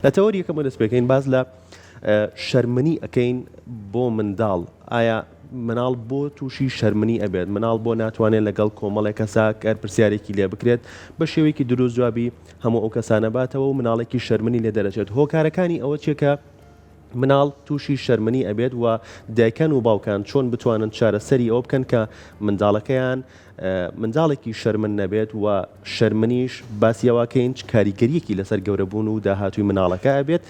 لە تەوەری یەکەم دەست پێکەین باز لە شەرمنی ئەەکەین بۆ منداڵ. ئایا مناڵ بۆ تووشی شەرمنی ئەبێت؟ مناڵ بۆ ناتوانێت لەگەڵ کۆمەڵێک کەسا کار پرسیارێکی لێ بکرێت بە شێوەیەکی دروست جوابی هەموو ئەو کەسانە باتەوە و مناڵێکی شەرمنی لێ دەرەچێت. هۆکارەکانی ئەوە چێکە مناڵ تووشی شەرمنی ئەبێت و دایکان و باوکان چۆن بتوانن چارەسەری ئەوە بکەن کە منداڵەکەیان منداڵێکی شەرمن نەبێت و شەرمنیش باسیەوەکەین کاریگەریەکی لەسەر گەورەبوون و داهاتووی مناڵەکە ئەبێت.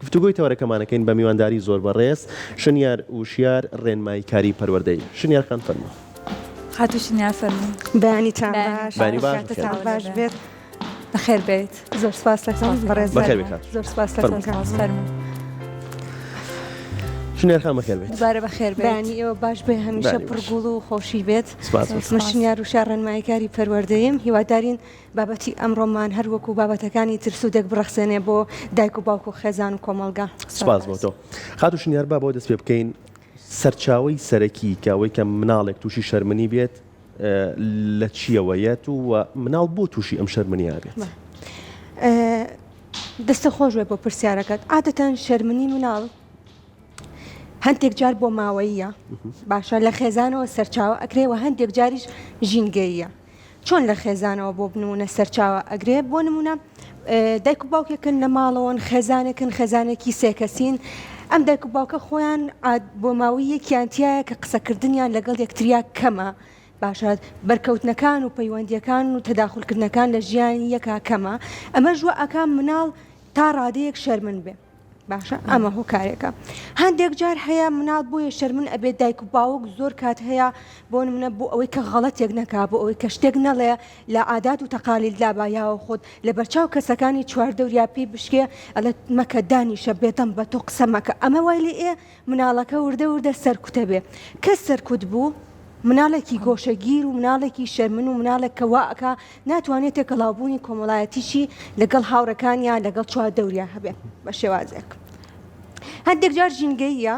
گفتوگۆی تەوەرەکەمانەکەین بە میوانداری زۆر بەڕێز شنیار وشیار ڕێنمایی کاری پەروەردەی. شنیار خان فەرموو. خاتو شنیار فەرموو. بەیانیتان باش. بانی باش بێت. بەخێر بێت. زۆر سپاس لەتان بەڕێز. بەخێر بێت. زۆر سپاس لەتان فەرموو. شنیار خان بەخێر بێت. دوبارە بەخێر بێت. بەیانی ئێوە باش بێ هەمیشە پڕگوڵ و خۆشی بێت. سپاس. من شنیار وشیار ڕێنماییکاری پەروەردەییم. هیوادارین بابەتی ئەمڕۆمان هەر وەکو بابەتەکانی ترسودێک بڕەخسێنێ بۆ دایک و باوک و خێزان و کۆمەڵگا. سپاس بۆ تۆ. خاتو شنیار با بۆ دەست پێ بکەین سەرچاوەی سەرەکی کە ئەوەی کە مناڵێک تووشی شەرمنی بێت لە چیەوەیەت و مناڵ بۆ تووشی ئەم شەرمنیە بێت؟ دەستە خۆش بێ بۆ پرسیارەکەت. عادەتەن شەرمنی مناڵ هەندێک جار بۆ ماوەیە باشە لە خێزانەوە سەرچاوە ئەکرێەوە هەندێک جاریش ژینگەیە. چۆن لە خێزانەوە بۆ بنمونە سەرچاوە ئەگرێ بۆ نمونە دایک و باوکێکن لە ماڵەوەن خێزانێکن خێزانێکی سێکەسین ئەم دایک و باوکە خۆیان بۆ ماوەی یەکیانتیایە کە قسەکردنیان لەگەڵ یەکتریا کەمە باشە بەرکەوتنەکان و پەیوەندیەکان و تەداخولکردنەکان لە ژیانی یەکا کەمە ئەمە ژوە ئەکان مناڵ تا ڕادەیەک شەرمن بێ باشە ئەمە هۆکارێکە. هەندێک جار هەیە مناڵ بۆیە شەرمن ئەبێت دایک و باوک زۆر کات هەیە بۆ نمونە بۆ ئەوەی کە غەڵەتێک نەکا بۆ ئەوەی کە شتێک نەڵێ لە عادات و تەقالیل لابایاوە خۆت لە بەرچاو کەسەکانی چواردەوریا پێی بشکێ ئەلە مەکە دانیشە بێتەم بە تۆ قسە مەکە ئەمە وای لێ مناڵەکە وردە وردە سەرکوتە بێ کەس سەرکوت بوو مناڵێکی گۆشەگیر و مناڵێکی شەرمن و مناڵێک کەواکە ناتوانێت تێکەڵاوبوونی کۆمەڵایەتیشی لەگەڵ هاوڕەکانیان لەگەڵ چواردەوریا هەبێ بە شێوازێک. هەندێک جار ژینگەیە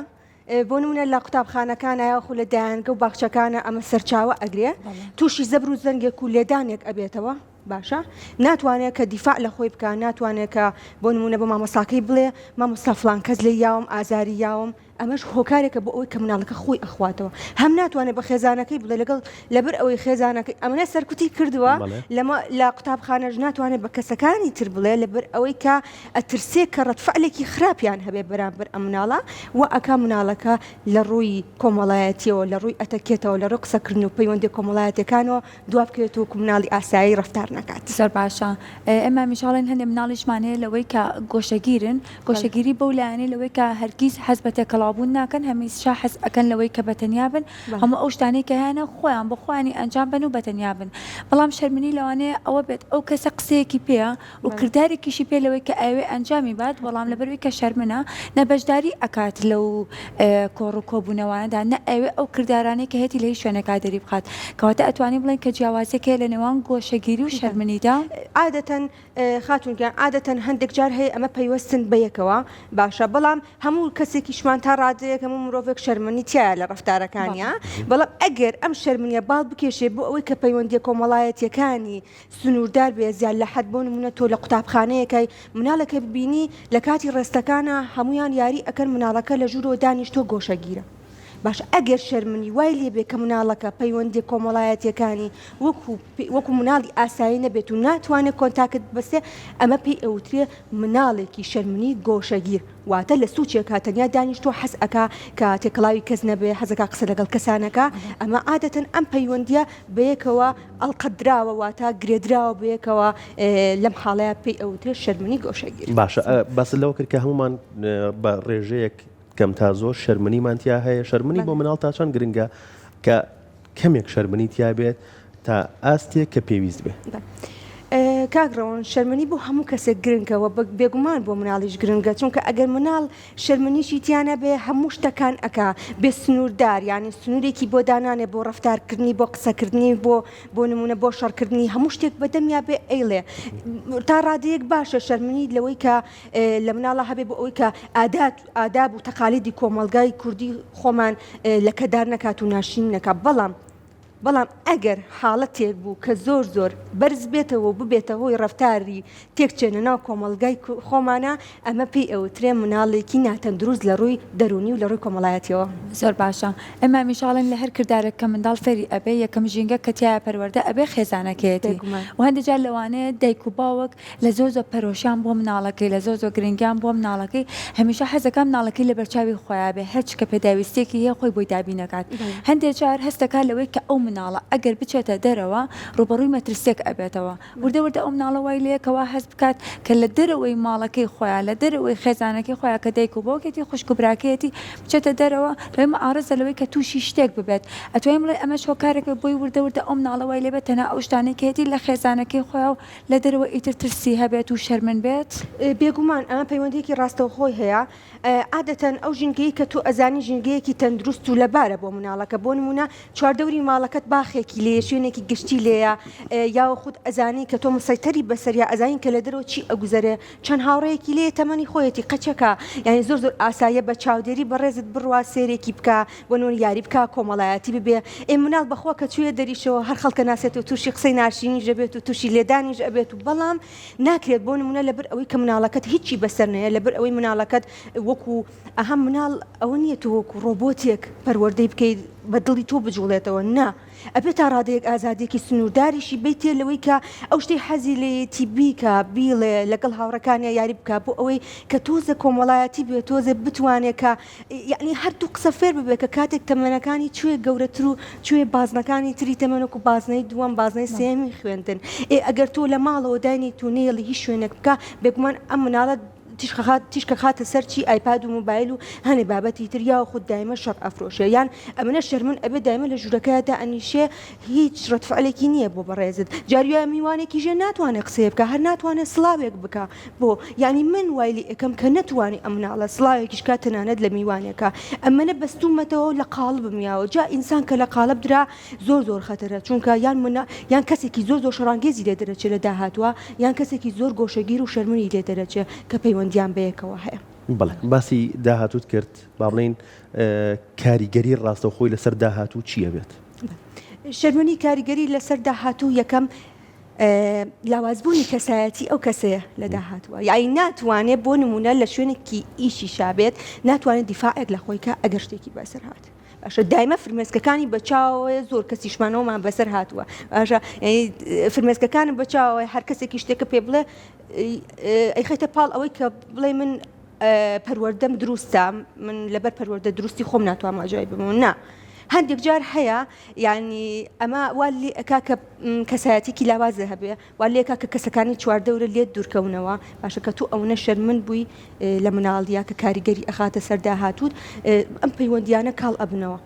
بۆ نمونە لە قوتابخانەکان یاخو لە دایانگە و باخچەکانە ئەمە سەرچاوە ئەگرێ تووشی زەبر و زەنگێک و لێدانێک ئەبێتەوە باشە ناتوانێت کە دیفاع لە خۆی بکە ناتوانێت کە بۆ نمونە بە مامۆستاکەی بڵێ مامۆستا فڵان کەس لێ یاوم ئازاری یاوم ئەمەش هۆکارێکە بۆ ئەوەی کە مناڵەکە خۆی ئەخواتەوە هەم ناتوانێت بە خێزانەکەی بڵێ لەگەڵ لەبەر ئەوەی خێزانەکەی ئەمەە سەرکوتی کردووە لە قوتابخانەش ناتوانێت بە کەسەکانی تر بڵێ لەبەر ئەوەی کە ئەترسێ کە ڕەتفعلێکی خراپیان هەبێ بەرامبەر ئەم مناڵە و ئەکا مناڵەکە لە ڕووی کۆمەڵایەتیەوە لە ڕووی ئەتەکێتەوە لە ڕوو قسەکردن و پەیوەندی کۆمەڵایەتەکانەوە دواب بکرێت و مناڵی ئاسایی ڕەفتار نەکات. زۆر باشە. ئێمە میشاڵێن هەندێک مناڵیشمان هەیە لەوەی کە گۆشەگیرن گۆشەگیری بەو لایەنەی لەوەی کە هەرگیز حەز بە تێکەڵاوبوون ناکەن هەمیشە حەز ئەکەن لەوەی کە بەتەنیا بن هەموو ئەو شتانەی کە هەیەە خۆیان بە خۆیانی ئەنجام بن و بەتەنیا بن. بەڵام شەرمنی لەوانەیە ئەوە بێت ئەو کەسە قسەیەکی پێە و کردارێکیشی پێ لەوەی کە ئەوێ ئەنجامی بات بەڵام لەبەروی کە شەرمنە نەبەشداری ئەکات لەو کۆڕ و کۆبوونەوەدا نە ئەوێ ئەو کردارانەی کە هێتی لەی شوێنەکە دەری بخات کەواتە ئەتوانی بڵێن کە جیاوازێکە لە نێوان گۆشەگیری و شەرمنیدا عادەتەن خاتونگیان عادەتەن هەندێک جار هەیە ئەمە پەیوەستن بەیەکەوە باشە بەڵام هەموو کەسێکیشمان تا ڕادەیەک هەموو مرۆڤێک شەرمنی تایە لە ڕەفتارەکانیە بەڵام ئەگەر ئەم شەرمنیە باڵ بکێشێ بۆ ئەوەی کە پەیوەندی کۆمەڵایەتیەکانی سنووردار بێ زیاد لە حەد بۆ نمونە تۆ لە قوتابخانەیەکەی مناڵەکە ببینی لە کاتی ڕێستەکانە هەمویان یاری ئەکەن مناڵەکە لە ژوورەوە دانیشتۆ گۆشەگیرە. باش ئەگەر شەرمنی وای لێ بێ کە مناڵەکە پەیوەندی کۆمەڵایەتیەکانی وەکو مناڵی ئاسایی نەبێت و ناتوانێت کۆنتاکت بەسێ ئەمە پێی ئەوترێ مناڵێکی شەرمنی گۆشەگیر واتە لە سوچێک هاتەنیا دانیشتۆ حەز ئەکا کە تێکڵاوی کەس نەبێ حەزەکە قسە لەگەڵ کەسانەکە ئەمە عادەتەن ئەم پەیوەندیە بەیەکەوە ئەڵقەدراوە واتە گرێدراوە بەیەکەوە لەم حاڵەیە پێی ئەوترێ شەرمنی گۆشەگیر. باشە بەس لەوە کرد کە هەمومان بە ڕێژەیەک کەم تا زۆر شەرمنیمانتیا هەیە شەرمنی بۆ مناڵ تا چەند گرنگە کە کەمێک شەرمنی تیا بێت تا ئاستێک کە پێویست بێت. کاگڕەوەن شەرمنی بۆ هەموو کەسێک گرنگەوە بێگومان بۆ مناڵیش گرنگە چونکە ئەگەر مناڵ شەرمنیشی تیانە بێ هەموو شتەکان ئەکا بێ سنووردار یعنی سنوورێکی بۆ دانانێ بۆ ڕەفتارکردنی بۆ قسەکردنی بۆ نمونە بۆ شەڕکردنی هەموو شتێک بەدەمیا بێ ئەیڵێ تا ڕادەیەک باشە شەرمنی لەوەی کە لە مناڵە هەبێ بۆ ئەوەی کە ئاداب و تەقالیدی کۆمەلگای کوردی خۆمان لە کەدار نەکات و ناشین نەکات بەڵام بەڵام ئەگەر حاڵەتێک بوو کە زۆر بەرز بێتەوە و ببێتە هۆی ڕەفتاری تێکچێنە ناو کۆمەڵگای خۆمانە ئەمە پێی ئەوترێ مناڵێکی ناتەندروست لە ڕووی دەرونی و لە ڕووی کۆمەڵایەتیەوە. زۆر باشە ئەمە میشاڵن لە هەر کردارێک کە منداڵ فێری ئەبێ یەکەم ژینگە کە تایە پەروەردە ئەبێ خێزانەکەیەتی و هەندێک جار لەوانەیە دایک و باوک لە زۆر پەرۆشیان بۆ مناڵەکەی لە زۆر گرنگیان بۆ مناڵەکەی هەمیشە حەزەکە مناڵەکەی لە بەرچاوی خۆیان بێ هەرچ کە پێداویستێکی هەیە خۆی بۆی دابین نەکات. هەندێک جار هەستەکە لەوەی کە ئەو مناڵە ئەگەر بچێتە دەرەوە ڕوبەڕووی مەترسێک ئەبێتەوە وردە ئەو مناڵە وای لەیەکەوە هەست بکات کە لە دەرەوەی ماڵەکەی خۆیان لە دەرەوەی خێزانەکەی خۆیان کە دایک و باوکێتی خوشک و براکەیەتی بچێتە دەرەوە لەوەی مەعارەزە لەوەی کە تووشی شتێک ببێت ئەتوانین بڵێ ئەمە هۆکارێکە بۆی وردە ئەو مناڵە وای لێ بێتەنە ئەو شتانێکێتی لە خێزانەکەی خۆیان و لە دەرەوە ئیتر ترسی هەبێت و شەرمن بێت. بێگومان ئەمە پەیوەندێکی ڕاستەوخۆی هەیە عادەتەن ئەو ژینگەی کە تو ئەزانی ژینگەیەکی تەندروست و لەبارە بۆ مناڵەکە بۆ نمونە چواردەوری ماڵەکەت باخێکی لێ شوێنێکی گشتی لێیە یا خود ئەزانی کە تۆ مسەیتەری بەسەریا ئەزانین کە لە دەرەوە چی ئەگوزەرێ چەند هاوڕەیەکی لێ تەمەنی خۆیەتی قەچەکە یعنی زۆر ئاساییە بە چاودێری بەڕێزت بڕوا سێرێکی بکە بۆ نۆ یاری بکە کۆمەڵایەتی ببێ ئێ مناڵ بەخوا کە توێ دەریشەوە هەر خەڵکە ناسێت و تووشی قسەی ناشینی ژەبێت و تووشی لێدانیش ئەبێت و بەڵام ناکرێت بۆ نمونە لەبەر ئەوەی کە مناڵەکەت هیچی بەسەر نەیە لەبەر ئەوەی مناڵەکەت وەکو ئەهەم مناڵ ئەوە نییە تۆ وەکو ڕۆبۆتێک پەروەردەی بکەیت بە دڵی تۆ بجوڵێتەوە نا ئەبێت تا ڕادەیەک ئازادێکی سنوورداریشی بیتێ لەوەی کە ئەو شتەی حەزی لێتی بیکە بیڵێ لەگەڵ هاوڕەکانی یاری بکە بۆ ئەوەی کە تۆزە کۆمەڵایەتی بێت تۆزە بتوانێت کە یعنی هەردوو قسە فێر ببێت کە کاتێک تەمەنەکانی کوێ گەورەتر و کوێ بازنەکانی تری تەمەنەک و بازنەی دووەم بازنەی سێمی خوێندن ئەگەر تۆ لە ماڵەوە داینی تو نێڵی هیچ شوێنێک بکە بێگومان ئەم مناڵەت تیشکە خاتە سەرچی ئایپاد و موبایل و هەنێ بابەتی تریا و خود دایمە شەڕ ئەفرۆشێ یان ئەمنە شەرمن ئەبێ دایمە لە ژوورەکەیدا ئەنیشێ هیچ ڕەتفعلێکی نییە بۆ بەڕێزت جاریە میوانێکی ژێ ناتوانێت قسێ بکە هەر ناتوانێت سڵاوێک بکە بۆ ینی من وایلی ئەەکەم کە نتوانانی ئەم مناڵە سڵاوێکیش کات تەنانەت لە میوانێکە ئەمەە بەستومەتەوە لە قاڵب بمیاوە جا ئینسان کە لە قالب درا زۆر خەتەرە چونکە یان کەسێکی زۆر شەڕانگێزی لێ دەرەچێت لە داهاتوە یان کەسێکی زۆر گۆشەگیر و شەرمنی لێ دەرەچێت کە پەیوەندیان بەیەکەوە هەیە. بەڵێ باسی داهاتوت کرد با بڵێن کاریگەری ڕاستەوخۆی لەسەر داهاتوو چییە بێت؟ شەرمنی کاریگەری لەسەر داهاتوو یەکەم لاوازبوونی کەسایەتی ئەو کەسەیە لە داهاتوە یعنی ناتوانێت بۆ نمونە لە شوێنێکی ئیشی شابێت ناتوانێت دیفاعێک لە خۆی کە ئەگەر شتێکی بەسەر هات باشە دایمە فرمێسکەکانی بەچاوە زۆر کەسیشمانەوەمان بەسەر هاتووە باشە فرمێسکەکانم بەچاوە هەر کەسێکی شتێکە پێ بڵێ ئەی خەیتە پاڵ ئەوەی کە بڵێ من پەروەردەم دروستە من لەبەر پەروەردە دروستی خۆم ناتوانم ئاجای بمون نا هەندێک جار هەیە یعنی ئەمە وا لێ ئەکا کە کەسایەتێکی لاوازە هەبێ وا لێکا کە کەسەکانی چواردەورە لێت دوورکەونەوە باشە کە تو ئەوە شەرمن بووی لە مناڵیا کە کاریگەری ئەخاتە سەردا هاتووت ئەم پەیوەندیانە کاڵ ئەبنەوە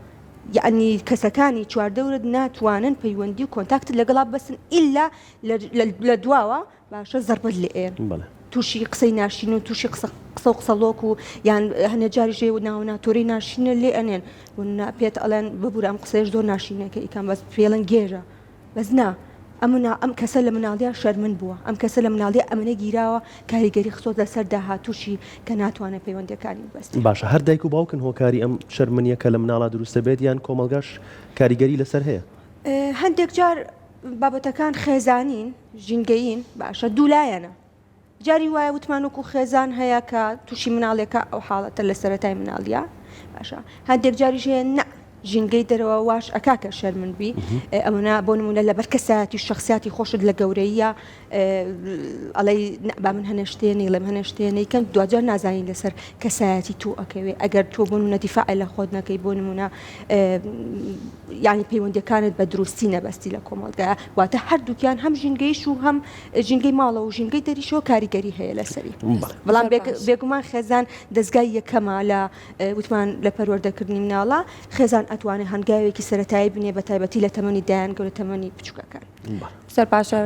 یعنی کەسەکانی چواردەورت ناتوانن پەیوەندی و کۆنتاکت لەگەڵا بەسن ئیلا لە دواوە باشە زەربەت لێ ئێن تووشی قسەی ناشین و تووشی قسە و قسەڵۆک و یان هەنێ جاریژێ و ناوناتۆری ناشینە لێ ئەنێن پێت ئەڵێن ببوور ئەم قسەش زۆر ناشینەکە ئیکان بەس پێڵەن گێژە بەس نا ئەم کەسە لە مناڵیا شەرمن بووە ئەم کەسە لە مناڵیا ئەمنە گیراوە کاریگەری خسۆ لەسەر داهاتووشی کە ناتوانێت پەیوەندەکانی بەست باشە هەر دایک و باوکن هۆکاری ئەم شەرمنیەکە لە مناڵا دروستە بێت یان کۆمەلگاش کاریگەری لەسەر هەیە هەندێک جار بابەتەکان خێزانین ژینگەین باشە دوولایەنە جاری وایە وتمانوەکو خێزان هەیە کە تووشی مناڵێکە ئەو حاڵەتە لە سەرەتای مناڵیا باشە هەندێک جاریش هەیە نە ژینگەی دەرەوە واش ئەکاکە شەرمن بی ئەمەە بۆ نمونە لەبەر کەسایەتی شخصیاتی خۆشت لە گەورەیە ئەڵەی با من هەنەشتێنی لەم هەنەشتێنەی کەم دوجار نازانین لەسەر کەسایەتی تو ئەکەوێ ئەگەر تۆ بۆ نمونە دیفاعی لە خۆت نەکەی بۆ نمونە یعنی پەیوەندیەکانت بە دروستی نەبەستی لە کۆمەڵگایە واتە هەردووکیان هەم ژینگەیش و هەم ژینگەی ماڵە و ژینگەی دەریشەوە کاریگەری هەیە لەسەری بەڵام بێگومان خێزان دەستگای یەکەمە لە وتمان لە پەروەردەکردنی مناڵە خێزان ئەتوانێت هەنگاوێکی سەرەتایی بنێ بە تایبەتی لە تەمەنی دایان گەورە تەمەنی بچووکەکان سەر باشە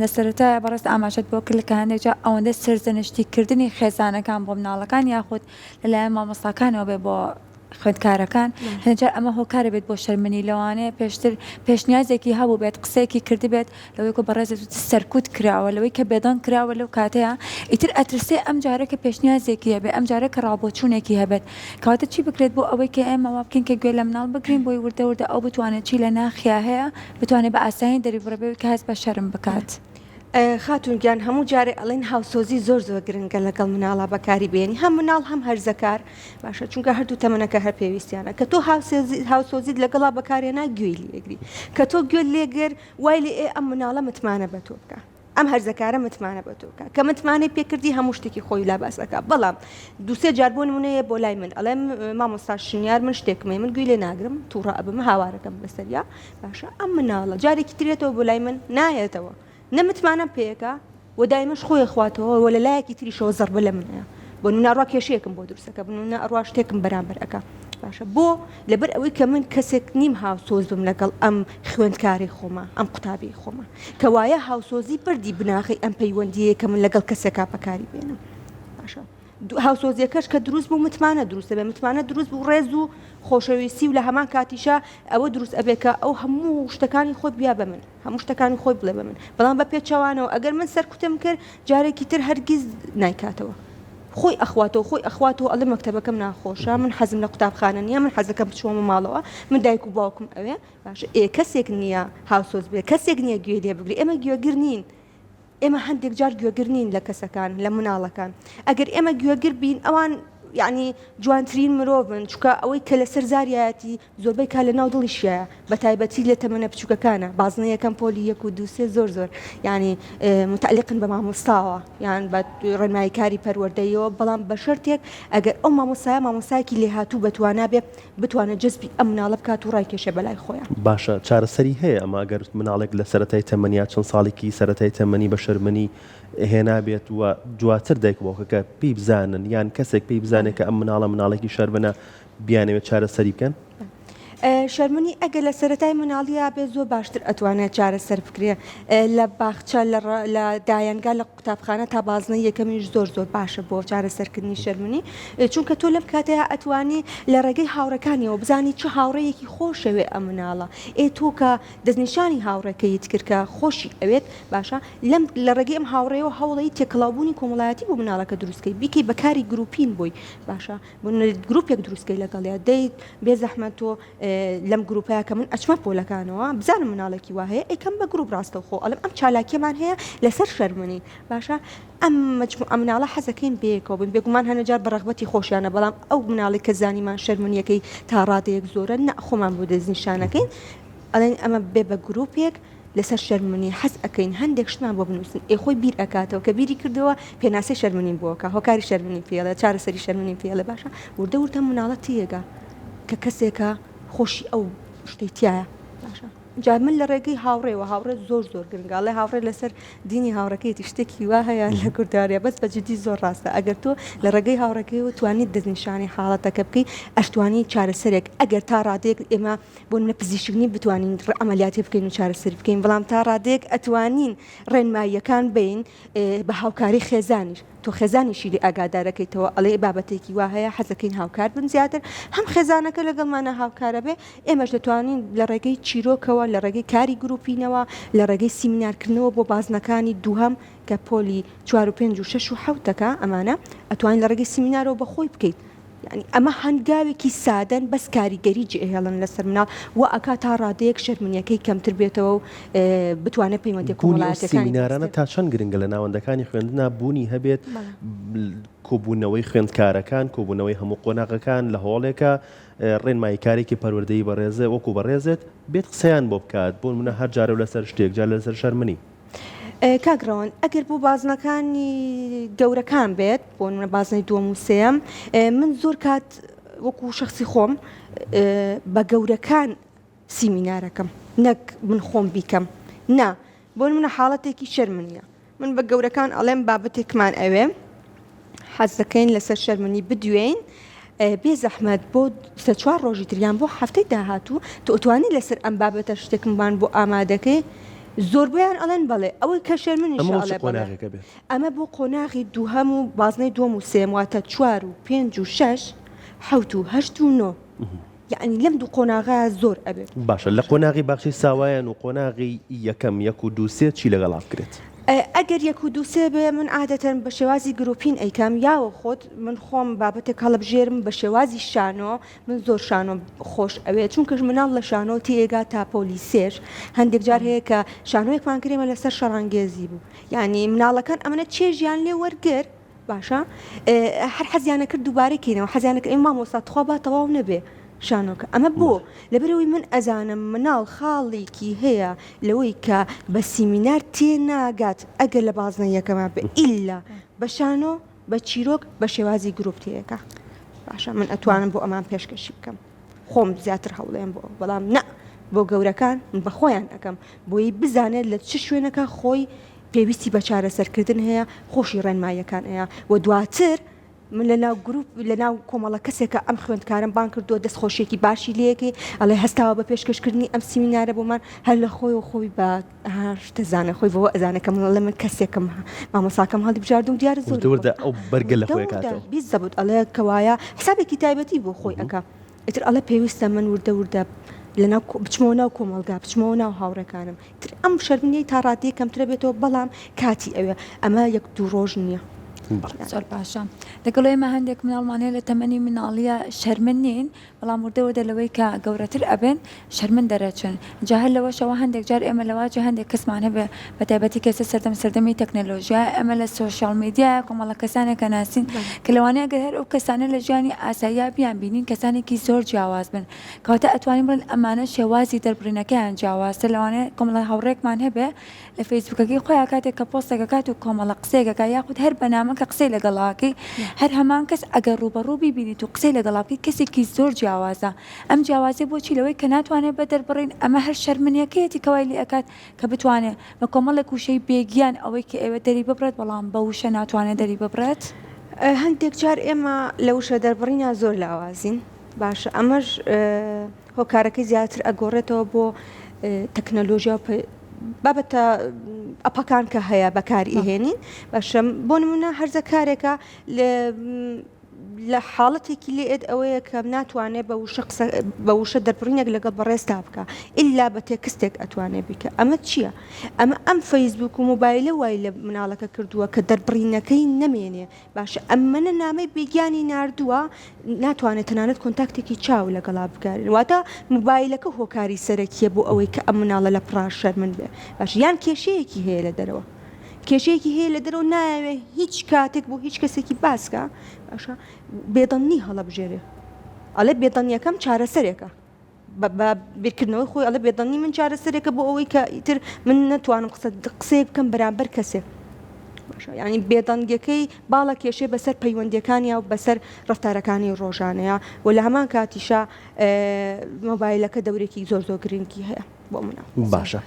لەسەرەتا بەڕست ئاماژەت بۆ کرد کە هەندێکجا ئەوەندە سەرزەنشتیکردنی خێزانەکان بۆ مناڵەکان یاخود لەلایەن مامۆستاکانەوە بێ بۆ خوێندکارەکان هەنجار ئەمە هۆکارە بێت بۆ شەرمنی لەوانەیە پێشتر پێشنیازێکی هەبوو بێت قسەیەکی کردی بێت لەوەی کە بەڕێزت سەرکوت کراوە لەوەی کە بێدان کراوە لەو کاتەیە ئیتر ئەترسێ ئەم جارێکە پێشنیازێکی هەبێت ئەم جارێکە ڕابۆچوونێکی هەبێت کەواتە چی بکرێت بۆ ئەوەی کە ئێمە وا بکەین کە گوێ لە مناڵ بگرین بۆی وردە وردە ئەو بتوانێت چی لە ناخیا هەیە بتوانێت بە ئاسایی دەریبڕبێت کە هەست بە شەرم بکات. خاتون گیان هەموو جارێ ئەڵێن هاوسۆزی زۆر گرنگە لەگەڵ مناڵە بەکاری بێنی هەم مناڵ هەم هەرزەکار باشە چونکە هەردوو تەمەنەکە هەر پێویستیانە کە تۆ هاوسۆزیت لەگەڵا بەکارێنا گوێی لێگری کە تۆ گوێ لێگر وای لێ ئەم مناڵە متمانە بە تۆ بکە ئەم هەرزەکارە متمانە بە تۆ بکە کە متمانەی پێکردی هەموو شتێکی خۆی لا باسەکە بەڵام دووسێ جار بۆ نمونەیە بۆ لای من ئەڵێم مامۆستا شنیار من شتێکمێ من گوێی لێ ناگرم تووڕە ئەبم هاوارەکەم بەسەریا باشە ئەم مناڵە جارێکی ترێتەوە بۆ لای من نایەتەوە نەمتمانە پێەکە و دایمەش خۆی خواتەوە وە لە لایەکی تریشەوە زەربە لە منەیە بۆ ناڕوا کێشەیەکم بۆ دروستەکە بنە ئەڕوا شتێکم بەرامبەر ئەەکە باشە بۆ لەبەر ئەوەی کە من کەسێک نیم هاوسۆز بم لەگەڵ ئەم خوێندکاری خۆمە ئەم قوتابی خۆمە کە وایە هاوسۆزی بردی بناخی ئەم پەیوەندیە کە من لەگەڵ کەسێکا بەکاری بێنم باشە هاوسۆزیەکەش کە دروست بوو متمانە دروستە بێ متمانە دروست بوو ڕێز و خۆشەویستی و لە هەمان کاتیشە ئەوە دروست ئەبێکە ئەو هەموو شتەکانی خۆی بیا بە من هەموو شتەکانی خۆی بڵێ بە من بەڵام بە پێچەوانەوە ئەگەر من سەرکوتم کرد جارێکی تر هەرگیز نایکاتەوە خۆی ئەخواتەوە ئەڵێ مەکتەبەکەم ناخۆشە من حەزم لە قوتابخانە نییە من حەزەکەم بچوومە ماڵەوە من دایک و باوکم ئەوێ باشە کەسێک نییە هاوسۆز بێ کەسێک نییە گوێ لێ بگری ئێمە گوێگر نین ئێمە هەندێک جار گوێگر نین لە کەسەکان لە مناڵەکان ئەگەر ئێمە گوێگر بین ئەوان یعنی جوانترین مرۆڤن چکە ئەوەی کە لەسەر زاریایەتی زۆربەی کا لە ناو دڵیشیە بە تایبەتی لە تەمەنە بچووکەکانە بازنەیەکەم پۆلی 1 و 2 زۆر یعنی متعلقن بە مامۆستاوە یان بە ڕێنماییکاری پەروەردەیەوە بەڵام بە شەرتێک ئەگەر ئەو مامۆستایەکی لێهاتوو بەتوانە بێ بتوانە جەزبی ئەم مناڵە بکات و ڕایکێشە بەلای خۆیان باشە چارەسەری هەیە ئەمە ئەگەر مناڵێک لە سەرەتای تەمەنیا چەند ساڵێکی سەرەتای تەمەنی بە شەرمەنی هێنا بێت وە دواتر دایکبووکەکە پێی بزانن یان کەسێک پێی بزانێت کە ئەم مناڵێکی شەرمەنە بیانەوێت چارەسەری بکەن شەرمنی ئەگەر لە سەرەتای مناڵیە بێ زۆر باشتر ئەتوانێت چارەسەر بکرێ لە باخچە لە دایانگا لە قوتابخانە تا بازنە یەکەمیش زۆر باشە بۆ چارەسەرکردنی شەرمنی چونکە تۆ لەم کاتەیە ئەتوانی لە ڕێگەی هاوڕەکانیەوە بزانی چه هاوڕەیەکی خۆشەوێ ئەم مناڵە تۆ کە دەستنیشانی هاوڕەکەیت کردکە خۆشی ئەوێت باشە لە ڕێگەی ئەم هاوڕێەوە هەوڵی تێکڵاوبوونی کۆمەڵایەتی بۆ مناڵەکە دروستکەی بیکەی بەکاری گروپین بووی باشە گروپێک دروستکەی لەگەڵیا دەیت بێ زەحمەت تۆ لەم گروپەیە کە من ئەچمە پۆلەکانەوە بزانم مناڵێکی وا هەیە ئەیکەم بە گروپ ڕاستە خۆ ئەڵم ئەم چالاکیمان هەیە لەسەر شەرمنی باشە ئەم مجموعە مناڵە حەزەکەین بەیەکەوە بن بێگومان هەنەجار بەڕەغبەتی خۆشیانە بەڵام ئەو مناڵی کە زانیمان شەرمنیەکەی تا ڕادەیەک زۆرە نەخۆمان بۆ دەستنیشانەکەین ئەڵێن ئەمە بێ بە گروپێک لەسەر شەرمنی حەز ئەەکەین هەندێک شتمان بۆ بنووسن خۆی بیر ئەکاتەوە کە بیری کردەوە پێناسی شەرمنی بۆکە هۆکاری شەرمنی پێڵە چارەسەری شەرمنی پێڵە باشە وردە مناڵە تێگە کە کەسێکە خۆشی ئەو شتێتیایە باشە جا من لە ڕێگەی هاوڕێەوە هاوڕێ زۆر گرنگاڵێ هاوڕێ لەسەر دینی هاوڕەکەیتی شتێکی وا هەیە لە کوردداریە بەس بە جدی زۆر ڕاستە ئەگەر تۆ لە ڕێگەی هاوڕەکەیەوە توانیت دەستنیشانی حاڵەتەکە بکەی ئەشتوانی چارەسەرێک ئەگەر تا ڕادێک ئێمە بۆ منە پزیشکنی بتوانین ئەمەلیاتی بکەین و چارەسەری بکەین بەڵام تا ڕادێک ئەتوانین ڕێنماییەکان بین بە هاوکاری خێزانیش تۆ خێزانیشی لێ ئاگادارەکەیتەوە ئەڵێ بابەتێکی وا هەیە حەزەکەین هاوکار بن زیاتر هەم خێزانەکە لەگەڵمانە هاوکارە بێ ئێمەش دەتوانین لە ڕێگەی چیرۆکەوە لە ڕێگەی کاری گروپینەوە لە ڕێگەی سیمینارکردنەوە بۆ بازنەکانی دووهەم کە پۆلی 4 و 5 و 6 و 7ەکە ئەمانە ئەتوانین لە ڕێگەی سیمینارەوە بەخۆی بکەیت يعني ئەمە هەنگاوێکی سادەن بەس کاریگەری جێهێڵن لەسەر مناڵ و ئەکا تا ڕادەیەک شەرمنیەکەی کەمتر بێتەوە و بتوانێت پەیوەندی کۆمەڵایەتەکانی سیمینارانە تا چەند گرنگە لە ناوەندەکانی خوێندنا بوونی هەبێت کۆبوونەوەی خوێندکارەکان کۆبوونەوەی هەموو قۆناغەکان لە هۆڵێکە ڕێنماییکارێکی پەروەردەیی بەڕێزە وەکو بەڕێزێت بێت قسەیان بۆ بکات بۆ منە هەر جارە لەسەر شتێک جار لەسەر شەرمنی کاگڕەوەن ئەگەر بۆ بازنەکانی گەورەکان بێت بۆ منە بازنەی دووەم و سێەم من زۆر کات وەکو شخصی خۆم بە گەورەکان سیمینارەکەم نەک من خۆم بیکەم نا بۆ منە حاڵەتێکی شەرمنیە من بە گەورەکان ئەڵێم بابەتێکمان ئەوێ حەز دەکەین لەسەر شەرمنی بدوێین بێ زەحمەت بۆ 4 ڕۆژی تریان بۆ هەفتەی داهاتوو تۆ ئەتوانی لەسەر ئەم بابەتە شتێکمبان بۆ ئامادەکەی زۆربیان ئەڵێن بەڵێ ئەوەی کە شەرمنیش ئەمە بۆ قۆناغی دووهەم و بازنەی دووەم و سێم واتە 4 و 5 و 6 حوت و هەشت و نۆ یعنی لەم دوو قۆناغا زۆر ئەبێت باشە لە قۆناغی باخشی ساوایان و قۆناغی یەکەم یەک و دووسێ چی لەگەڵا بکرێت ئەگەر یەک و دووسێ بێ من عادەتەن بە شێوازی گرروپین ئەیکەم یاوە خۆت من خۆم بابەتێک هەڵبژێرم بە شێوازی شانۆ من زۆر شانۆ خۆش ئەوێت چونکەش مناڵ لە شانۆ تێگا تا پۆلیسێش هەندێک جار هەیە کە شانۆیەکمان کرێمە لەسەر شەڕانگێزی بوو یعنی مناڵەکان ئەمەە چێژیان لێ وەرگر باشە هەر حەزیانە کرد دووبارە کەینەوە حەزیانە کرد ئێمە مامۆستا تخوا با تەواو نەبێ شانۆکە ئەمە بۆ لەبەرەوەی من ئەزانم مناڵ خاڵێکی هەیە لەوەی کە بە سیمینار تێناگات ئەگەر لە بازنە یەکەمان بێ ئیلا بە شانۆ بە چیرۆک بە شێوازی گرروپ تێیەکە باشە من ئەتوانم بۆ ئەمان پێشکەشی بکەم خۆم زیاتر هەوڵێم بۆ بەڵام نە بۆ گەورەکان بە خۆیان ئەەکەم بۆی بزانێت لە چ شوێنەکە خۆی پێویستی بە چارەسەرکردن هەیە خۆشی ڕێنماییەکان هەیە و دواتر من لە ناو گروپ لە ناو کۆمەڵە کەسێکە ئەم خوێندکارم بان کردو دەستخۆشیێکی باشی لەیەکی ئەڵێ هەستاوە بە پێشکەشکردنی ئەم سیمینارە بۆمان هەر لە خۆی و خۆی بە هەشتەزانە خۆی بۆ ئەزانەکەم لە من کەسێکم مامۆساکەم هەڵی بژاردوم دیارە زۆر وردە ئەو بەرگە لە خۆی کاتەوە بیست دەبوت ئەڵێ کەوایە حسابێکی تایبەتی بۆ خۆی ئەکا ئیتر ئەڵێ پێویستە من وردە لەناو بچمەوە ناو کۆمەلگا بچمەوە ناو هاوڕەکانم تر ئەم شەرمنیەی تا ڕادەیە کەمترە بێتەوە بەڵام کاتی ئەوێ ئەمە یەک دوو ڕۆژ نییە زۆر باشە لەگەڵ ئێمە هەندێک مناڵمانەیە لە تەمەنی مناڵیە شەرمن نین بەڵام وردەوەدە لەوەی کە گەورەتر ئەبن شەرمن دەرەچن جا هەر لەوەشەوە هەندێک جار ئێمە لەواجە هەندێک کەسمان هەبێ بە تایبەتی کەسە سەردەمی تەکنەلۆژیا ئەمە لە سۆشیال میدیا کۆمەڵە کەسانێکە ناسین کە لەوانەیە گەر هەر ئەو کەسانە لە ژیانی ئاساییە بیان بینین کەسانێکی زۆر جیاواز بن کەواتە ئەتوانین بڵێن ئەمانە شێوازی دەربڕینەکەیان جیاوازتر لەوانەیە کۆمەڵە هاوڕێکمان هەبێ لە فەیسبوکەکەی خۆیان کاتێک کە پۆستێکە کات و کۆمەڵە قسێکەکە یاخود هەر بەنامەکە قسەی لەگەڵاکەی هەر هەمان کەس ئەگەر ڕوبەڕوو ببینیت و قسەی لەگەڵا بکەیت کەسێکی زۆر جیاوازە ئەم جیاوازی بۆچی لەوەی کە ناتوانێت بە دەربڕین ئەمە هەر شەرمنیەکەیەتی کەوای لێ ئەکات کە بتوانێت بە کۆمەڵێک وشەی بێگیان ئەوەی کە ئێوە دەری ببرێت بەڵام بە وشە ناتوانێت دەری ببرێت هەندێک جار ئێمە لە وشە دەربڕینە زۆر لاوازین باشە ئەمەش هۆکارەکەی زیاتر ئەگۆڕێتەوە بۆ تەکنەلۆژیا بابەتە ئەپەکان کە هەیە بەکاری ئێهێنین باشە بۆ نمونە هەرزە کارێکە لە حاڵەتێکی لێت ئەوەیە کە ناتوانێت بە وشە دەربڕینێک لەگەڵ بەڕێستا بکە ئللا بە تێکستێک ئەتوانێت بکە ئەمە چییە؟ ئەمە ئەم فەیسبوک و مۆبایلە وای لە مناڵەکە کردووە کە دەربڕینەکەی نەمێنێ باشە ئەمەنە نامەی بێگیانی ناردووە ناتوانێت تەنانەت کۆنتاکتێکی چاو لەگەڵا بکارێن واتە مۆبایلەکە هۆکاری سەرەکیە بۆ ئەوەی کە ئەم مناڵە لە پڕاش شەرمن بێ باش یان کێشەیەکی هەیە لە دەرەوە کێشەیەکی هەیە لە دەرەوە نایەوێت هیچ کاتێک بۆ هیچ کەسێکی باسکە باشە بێدەنی هەڵەبژێرێ ئەڵێ بێدەنیەکەم چارەسەرێکە بە بیرکردنەوەی خۆی ئەڵێ بێدەنی من چارەسەرێکە بۆ ئەوەی کە ئیتر من نەتوانم قسەیەک بکەم بەرامبەر کەسێک ینی بێدەنگەکەی باڵە کێشێ بەسەر پەیوەندیەکانی و بەسەر ڕفتارەکانی ڕۆژانەیە و لە هەمان کاتیشە مۆبایلەکە دەورێکی زۆر گرنگی هەیە بۆ منە باشە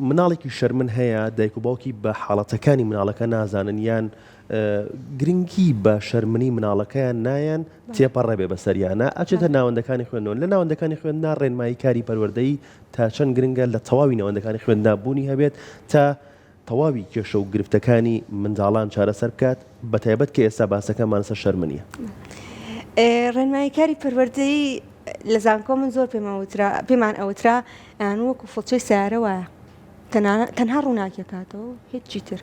مناڵێکی شەرمن هەیە دایک و باوکی بە حاڵەتەکانی مناڵەکە نازانن یان گرنگی بە شەرمنی مناڵەکەیان نایەن تێپەڕێبێ بەسەریانە ئەچێتە ناوەندەکانی خوێندنەوە لە ناوەندەکانی خوێندنا ڕێنمایی کاری پەروەردەیی تا چەند گرنگە لە تەواوی ناوەندەکانی خوێندنابوونی هەبێت تا تەواوی کێشە و گرفتەکانی منداڵان چارەسەر بکات بە تایبەت کە ئێستا باسەکەمان سەر شەرمنیە ڕێنمایی کاری پەروەردەیی لە زانکۆ من زۆر پێمان ئەوترا وەکو فڵچەی سیارە وایە تەنها ڕووناکێکاتەوە هیچی تر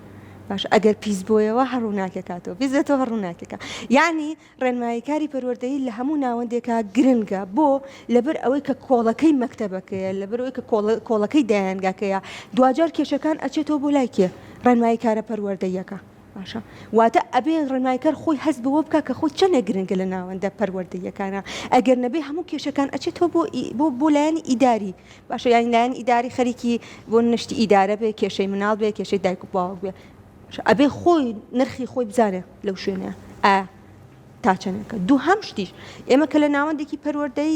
باش ئەگەر پیس بۆیەوە هەڕوو ناکێکاتەوە بیزێتەوە هەڕوو ناکێکە یعنی ڕێنماییکاری پەروەردەیی لە هەموو ناوەندێکە گرنگە بۆ لەبەر ئەوەی کە کۆڵەکەی مەکتەبەکەیە لەبەر ئەوەی کە کۆڵەکەی دایانگاکەیە دوجار کێشەکان ئەچێتەوە بۆ لای کێ ڕێنماییکارە پەروەردەیەکە باشە واتە ئەبێ ڕێنماییکار خۆی هەست بەوە بکە کە خۆی چەندە گرنگە لە ناوەندە پەروەردەیەکانە ئەگەر نەبێ هەموو کێشەکان ئەچێتەوە بۆ لایەنی ئیداری باشە یانی لایەن ئیداری خەریکی بۆ نشتی ئیدارە بێ کێشەی مناڵ بێ کێشەی دایک و باوک بێ ئەبێ خۆی نرخی خۆی بزانێ لەو شوێنە تا چەندێکە دوو هەم شتیش ئێمە کە لە ناوەندێکی پەروەردەیی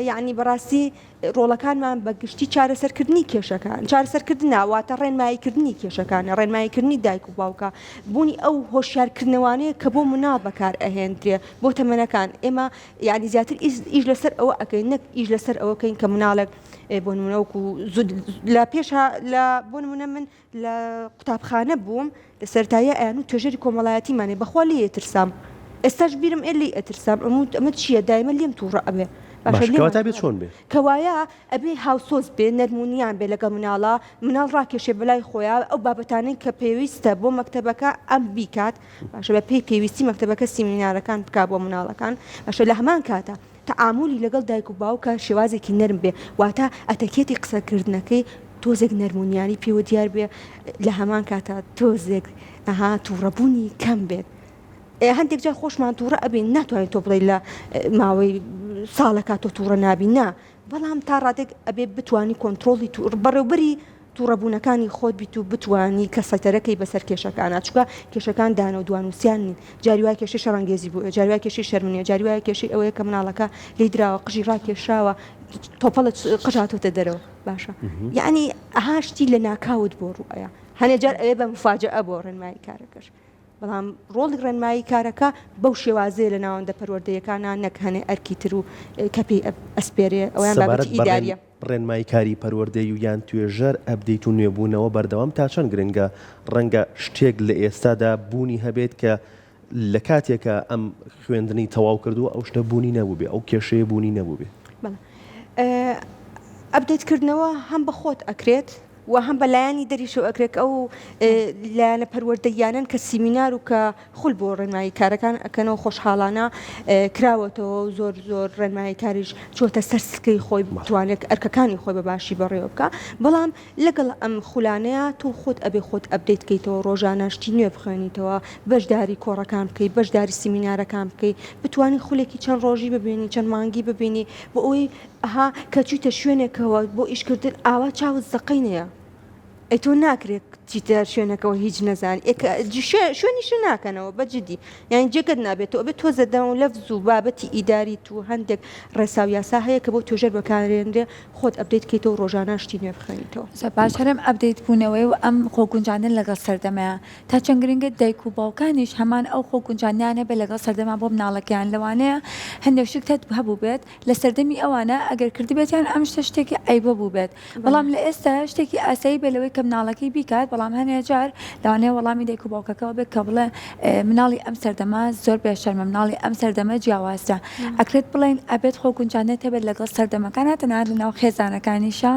یعنی بەڕاستی ڕۆڵەکانمان بە گشتی چارەسەرکردنی کێشەکان چارەسەرکردن ناواتە ڕێنماییکردنی کێشەکانە ڕێنماییکردنی دایک و باوکە بوونی ئەو هۆشیارکردنەوانەیە کە بۆ مناڵ بەکار ئەهێنرێ بۆ تەمەنەکان ئێمە یعنی زیاتر ئیش لەسەر ئەوە ئەەکەین نەک ئیش لەسەر ئەوەکەین کە مناڵێک بۆ نمونەوەکو لە پێشە لە بۆ نمونە من لە قوتابخانە بووم لە سەرتایە ئەیان و توێژەری کۆمەڵایەتیمانێ بەخوا لێ ترسام ئێستاش بیرم ئێلی ئەترسام ئەمە چییە دایمە لێم تووڕە ئەبێ باشکەواتە بێت چۆن بێ کەوایە ئەبێ هاوسۆز بێ نەرمونیان بێ لەگە مناڵ ڕاکێشێ بەلای خۆیان ئەو بابەتانەی کە پێویستە بۆ مەکتەبەکە ئەم بیکات باشە بە پێی پێویستی مەکتەبەکە سیمینارەکان بک بۆ مناڵەکان باشە لە هەمان کاتە تەعاملی لەگەڵ دایک و باوکە شێوازێکی نەرم بێ واتە ئەتەکێتی قسەکردنەکەی تۆزێک نەرمونیانی پێوە دیار بێ لە هەمان کاتە تۆزێک تووڕەبوونی کەم بێت هەندێک جار خۆشمان تووڕە ئەبێن ناتوانێت تۆ بڵێ لە ماوەی ساڵەکە تۆ تووڕە نابی نا بەڵام تا ڕادێک ئەبێ بتانی کۆنتترۆلی بەڕێوبەری تووڕەبوونەکانی خۆت بیت و بتانی کە سەتەرەکەی بەسەر کێشەکانە چکە کێشەکان دانە و دوانوسیان نین جاریوای کێشی شەڕەنگێزی بوو جاریوای کێشی شەرمنیە جاریوای کێشی ئەوەیە کە مناڵەکە لی دراوە قژی ڕاکێشاوە تۆپەڵە قژاتۆتە دەرەوە باشە یعنی ئەهاشتی لە ناکاوت بۆ ڕوئەیە هەنێجار ئەوێ بە مفاجئە بۆ ڕێنمایی کارەکەش بەڵام ڕۆڵی ڕێنمایی کارەکە بەو شێوازەیە لە ناوەندە پەروەردەیەکانە نەک هەنێ ئەرکی تر و کەپی ئەسپێرێ ئەویان بابەتی ئیداریە ڕێنمایی کاری پەروەردەی و یان توێژەر ئەبدەیت و نوێبوونەوە بەردەوام تا چەند گرنگە ڕەنگە شتێک لە ئێستادا بوونی هەبێت کە لە کاتێکە ئەم خوێندنی تەواو کردو ئەو شتە بوونی نەبوو بێ ئەو کێشەیە بوونی نەبوو بێ ئەبدەیتکردنەوە هەم بە خۆت ئەکرێت و هەم بەلایانی دەریشەوە ئەکرێت ئەو لایەنە پەروەردەیانن کە سیمینار و کە خول بۆ ڕێنمایی کارەکان ئەکەنەوە خۆشحاڵانە کراوەتەوە زۆر زۆر ڕێنمایی کاریش چۆتە سەر سکەی خۆی بتوانێت ئەرکەکانی خۆی بە باشی بەڕێوە بکە بەڵام لەگەڵ ئەم خولانەیە تۆ خۆت ئەبێ خۆت ئەبدەیت بکەیتەوە ڕۆژانە شتی نوێ بخوێنیتەوە بەشداری کۆڕەکان بکەیت بەشداری سیمینارەکان بکەیت بتوانانی خولێکی چەند ڕۆژی ببینی چەند مانگی ببینی بۆ ئەوی ئەها کە چیتە شوێنێکەوە بۆ ئیشکردن ئاوا چاوت زەقینەیە ئەی تۆ ناکرێت چیتە شوێنەکەەوە هیچ نەزانانی شوێنیش ناکەنەوە بەجددی یان جێگەت نابێتەوە بێت تۆ زەدەم و لەفز و بابەتی ئیداری تو هەندێک ڕێسا و یاسا هەیە کە بۆ توێژەر بەکارێنرێ خۆت ئەبدەیت کەیتەوە ڕۆژانە شتی نوێ بخەنیتەوە باش هەرم ئەبدەیت بوونەوەی و ئەم خۆگونجانن لەگەڵ سەردەمەیە تا چەند گرنگە دایک و باوکانیش هەمان ئەو خۆگونجانیانە بێ لەگەڵ سەردەما بۆ مناڵەکەیان لەوانەیە هەندێک شتت هەبوو بێت لە سەردەمی ئەوانە ئەگەر کردی بێتیان ئەم شتێکی ئەیبە بوو بێت بەڵام لە ئێستا شتێکی ئاسایی بێ لەوەی کە مناڵەکەی بیکات بەڵام هەنێ جار لەوانەیە وەڵامی دایک و باوکەکەەوە بێت کە بڵێ مناڵی ئەم سەردەما زۆر بێشەرمە مناڵی ئەم سەردەمە جیاوازە ئەکرێت بڵێن ئەبێت خۆگونجانێت هەبێت لەگەڵ سەردەمەکانە تەنها لەناو خێزانەکانیشە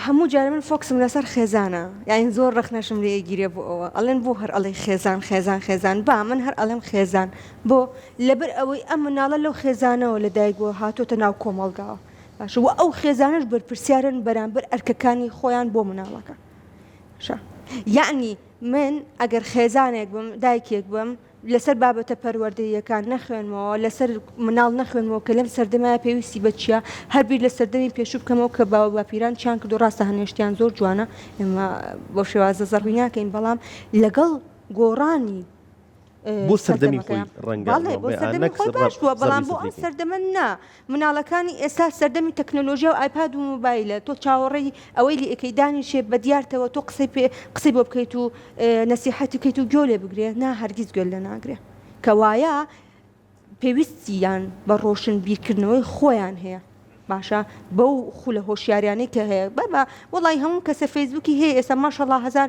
هەموو جارە من فۆکسم لەسەر خێزانە یاین زۆر ڕخنەشم لێ گیرێ بۆ ئەوە ئەڵێن بۆ هەر ئەڵێ خێزان خێزان خێزان با من هەر ئەڵێم خێزان بۆ لەبەر ئەوەی ئەم مناڵە لەو خێزانەوە لە دایکەوە هاتۆتە ناو کۆمەڵگاوە باشە و ئەو خێزانش بەرپرسیارن بەرامبەر ئەرکەکانی خۆیان بۆ مناڵەکە یعنی من ئەگەر خێزانێک بم دایکێک بم لەسەر بابەتە پەروەردەیەکان نەخوێنمەوە لەسەر مناڵ نەخوێنمەوە کە لەم سەردەمایە پێویستی بە چیە هەربیر لە سەردەمی پێشوو بکەمەوە کە باوە باپیران چیان کردو ڕاستە هەنێشتیان زۆر جوانە ئێمە بۆ شێوازە زەڕوی ناکەین بەڵام لەگەڵ گۆڕانی بۆ سەردەمی خۆی ڕەنگە بۆ سەردەمی خۆی باش بووە بەڵام بۆ ئەم سەردەمە نا مناڵەکانی ئێستا سەردەمی تەکنۆلۆژیا و ئایپاد و موبایلە تۆ چاوەڕێی ئەوەی لە ئەەکەی دانیشێ بە دیارتەوە تۆ قسەی بۆ بکەیت و نەسیحەتی بکەیت و گوێ لێ بگرێ نا هەرگیز گوێ لە ناگرێ کە وایە پێویستیان بە ڕۆشن بیرکردنەوەی خۆیان هەیە باشە بەو خولە هۆشیاریانەی کە هەیە بەبە وڵی هەموو کەسە فەیسبووکی هەیە ئێستا ماشەڵڵا هەزار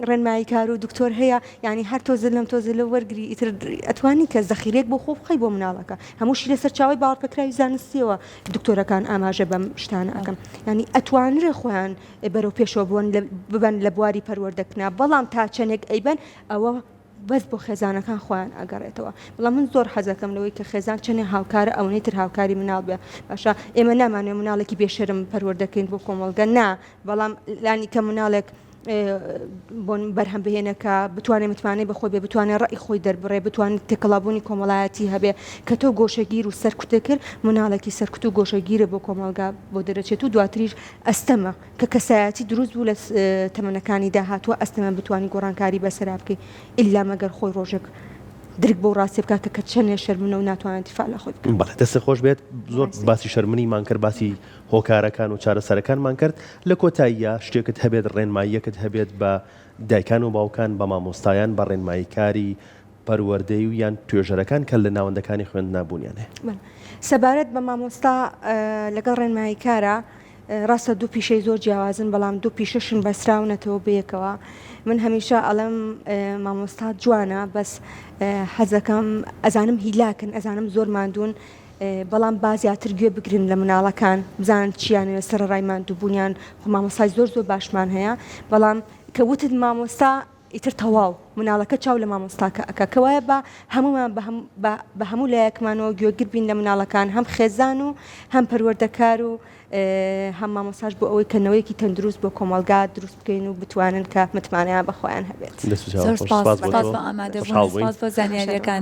ڕێنمایی کار و دکتۆر هەیە ینی هەر تۆزە لەم تۆزە لە وەرگری ئیتر ئەتوانی کە زەخیرێک بۆ خۆ بخەی بۆ مناڵەکە هەمووشی لەسەر چاوی باوەڕپەکراوی زانستیەوە دکتۆرەکان ئاماژە بەم شتانە ئەەکەم ینی ئەتوانرێ خۆیان بەرەو پێشەوە ببەن لە بواری پەروەردەکنا بەڵام تا چەندێک ئەیبەن ئەوە بەس بۆ خێزانەکان خۆیان ئەگەڕێتەوە بەڵام من زۆر حەزەکەم لەوەی کە خێزان چنێ هاوکارە ئەوەی تر هاوکاری مناڵ بێ باشە ئێمە نامانێ مناڵێکی بێشەرم پەروەردەکەین بۆ کۆمەڵگە نا بەڵام لانی کە مناڵێک بۆن بەرهەم بهێنەکە بتوانێت متمانەی بەخۆی بێ بتوانێت ڕێی خۆی دەربڕێ بتوانێت تێکەڵابوونی کۆمەڵایەتی هەبێ کە تۆ گۆشەگیر و سەرکوتە کرد مناڵێکی سەرکوت و گۆشەگیرە بۆ کۆمەڵگا بۆ دەرەچێت و دواتریش ئەستەمە کە کەسایەتی دروست بوو لە تەمەنەکانی داهاتوە ئەستەمە بتوانانی گۆڕانکاری بەسەرا بکەی ئیلا مەگەر خۆی ڕۆژێک درک بۆ ڕاستی بکە کە چەندێ شەرمنە و ناتوانێت دیفاع لە خۆی بکە بەڵێ دەستە خۆش بێت زۆر باسی شەرمنیمان کرد باسی هۆکارەکان و چارەسەرەکانمان کرد لە کۆتاییە شتێکت هەبێت ڕێنماییەکت هەبێت بە دایکان و باوکان بە مامۆستایان بە ڕێنماییکاری پەروەردەی و یان توێژەرەکان کە لە ناوەندەکانی خوێندنابوونیانێ سەبارەت بە مامۆستا لەگەڵ ڕێنماییکارە ڕاستە دوو پیشەی زۆر جیاوازن بەڵام دوو پیشەشن بەسراونەتەوە بەیەکەوە من هەمیشە ئەڵێم مامۆستا جوانە بەس حەزەکەم ئەزانم هیلاکن ئەزانم زۆر ماندوون بەڵام بازیاتر گوێ بگرن لە مناڵەکان بزانن چیانە سەر ڕای ماندووبوونیان مامۆستای زۆر باشمان هەیە بەڵام کە وتت مامۆستا ئیتر تەواو مناڵەکە چاو لە مامۆستاکە ئەکە کەوایە بە هەمومان بە هەموو لایەکمانەوە گوێگر بین لە مناڵەکان هەم خێزان و هەم پەروەردەکار و هەم مامۆستاش بۆ ئەوەی کەنەوەیەکی تەندروست بۆ کۆمەلگا دروست بکەین و بتوانن کە متمانەیان بەخۆیان هەبێت. زۆر سپاس بۆ ئامادەبوون، سپاس بۆ زانیاریەکان.